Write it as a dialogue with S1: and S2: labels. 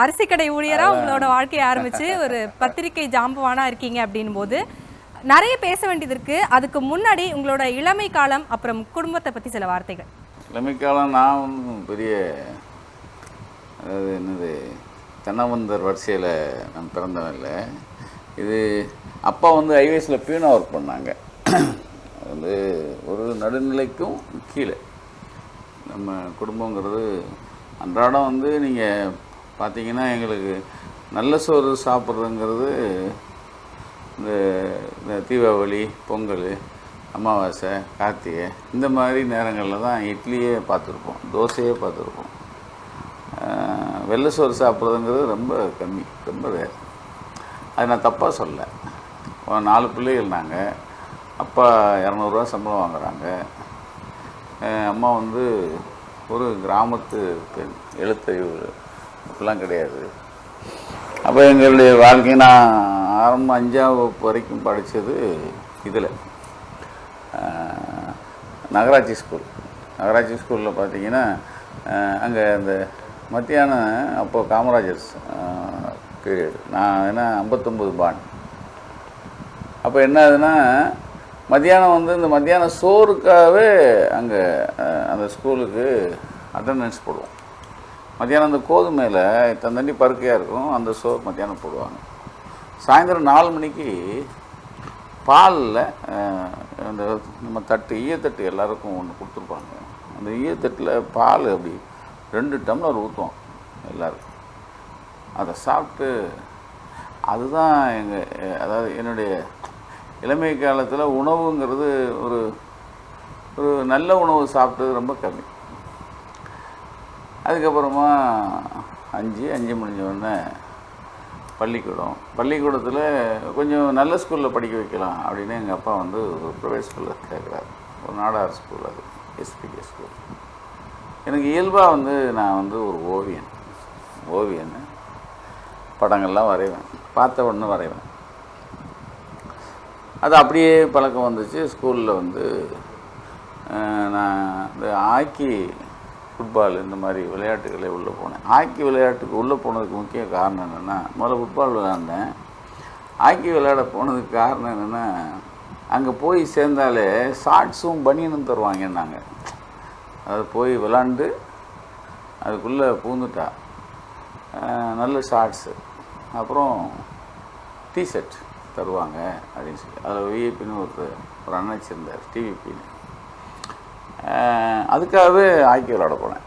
S1: அரிசி கடை ஊழியராக உங்களோட வாழ்க்கையை ஆரம்பித்து ஒரு பத்திரிகை ஜாம்பவானாக இருக்கீங்க அப்படின் போது நிறைய பேச வேண்டியது இருக்குது. அதுக்கு முன்னாடி உங்களோட இளமை காலம் அப்புறம் குடும்பத்தை பற்றி சில வார்த்தைகள்.
S2: இளமை காலம் நான் வந்து பெரிய அதாவது என்னது தென்னவந்தர் வரிசையில் நான் பிறந்தவன் இல்லை. இது அப்பா வந்து ஐவேஸில் பியூனாக ஒர்க் பண்ணாங்க. வந்து ஒரு நடுநிலைக்கும் கீழே நம்ம குடும்பங்கிறது அன்றாடம் வந்து நீங்கள் பார்த்தீங்கன்னா எங்களுக்கு நல்ல சோறு சாப்பிட்றதுங்கிறது இந்த தீபாவளி, பொங்கல், அமாவாசை, கார்த்திகை இந்த மாதிரி நேரங்களில் தான் இட்லியே பார்த்துருப்போம், தோசையே பார்த்துருப்போம். வெள்ளை சோறு சாப்பிட்றதுங்கிறது ரொம்ப கம்மி, ரொம்ப ரேர். அது நான் தப்பாக சொல்ல. 4 பிள்ளைகள் நாங்கள். அப்பா 200 ரூபா சம்பளம் வாங்குகிறாங்க. அம்மா வந்து ஒரு கிராமத்து பெண், எழுத்தறிவு அப்படிலாம் கிடையாது. அப்போ எங்களுடைய வாழ்க்கை நான் ஆரம்பம் 5ஆம் வகுப்பு வரைக்கும் படித்தது இதில் நகராட்சி ஸ்கூல். நகராட்சி ஸ்கூலில் பார்த்தீங்கன்னா அங்கே இந்த மத்தியானம் அப்போது காமராஜர்ஸ் பீரியடு. நான் ஏன்னா 59 பாண்ட். அப்போ என்ன ஆகுதுன்னா மத்தியானம் வந்து இந்த மத்தியான சோறுக்காகவே அங்கே அந்த ஸ்கூலுக்கு அட்டண்டன்ஸ் போடுவோம். மத்தியானம் அந்த கோதுமையில் தண்ணி பருக்கையாக இருக்கும், அந்த சோறு மத்தியானம் போடுவாங்க. சாயந்தரம் 4 மணிக்கு பாலில் அந்த நம்ம தட்டு ஈயத்தட்டு எல்லாருக்கும் ஒன்று கொடுத்துருப்பாங்க. அந்த ஈயத்தட்டில் பால் அப்படி 2 டம்ளர் ஊற்றுவோம் எல்லோருக்கும். அதை சாப்பிட்டு அதுதான் அதாவது என்னுடைய இளமை காலத்தில் உணவுங்கிறது ஒரு ஒரு நல்ல உணவு சாப்பிட்டது ரொம்ப கம்மி. அதுக்கப்புறமா 5 முடிஞ்ச உடனே பள்ளிக்கூடத்தில் கொஞ்சம் நல்ல ஸ்கூலில் படிக்க வைக்கலாம் அப்படின்னு எங்கள் அப்பா வந்து ஒரு ப்ரைவேட் ஸ்கூலில் கேட்குறாரு. ஒரு நாடார் ஸ்கூல், அது எஸ்பிகே ஸ்கூல். எனக்கு இயல்பாக வந்து நான் வந்து ஒரு ஓவியன் படங்கள்லாம் வரைவேன், பார்த்த உடனே வரைவேன். அது அப்படியே பழக்கம் வந்துச்சு. ஸ்கூலில் வந்து நான் இந்த ஹாக்கி, ஃபுட்பால் இந்த மாதிரி விளையாட்டுகளே உள்ளே போனேன். ஹாக்கி விளையாட்டுக்கு உள்ளே போனதுக்கு முக்கிய காரணம் என்னென்னா, முதல்ல ஃபுட்பால் விளையாண்டேன். ஹாக்கி விளையாட போனதுக்கு காரணம் என்னென்னா, அங்கே போய் சேர்ந்தாலே ஷார்ட்ஸும் பனியனும் தருவாங்கன்னாங்க. அது போய் விளாண்டு அதுக்குள்ளே பூந்துட்டா நல்ல ஷார்ட்ஸு, அப்புறம் டிஷர்ட் தருவாங்க அப்படின்னு சொல்லி அதில் விஐபின்னு ஒரு அண்ணன் வச்சுருந்தார், டிவிபின்னு. அதுக்காகவே ஹாக்கி விளையாட போனேன்.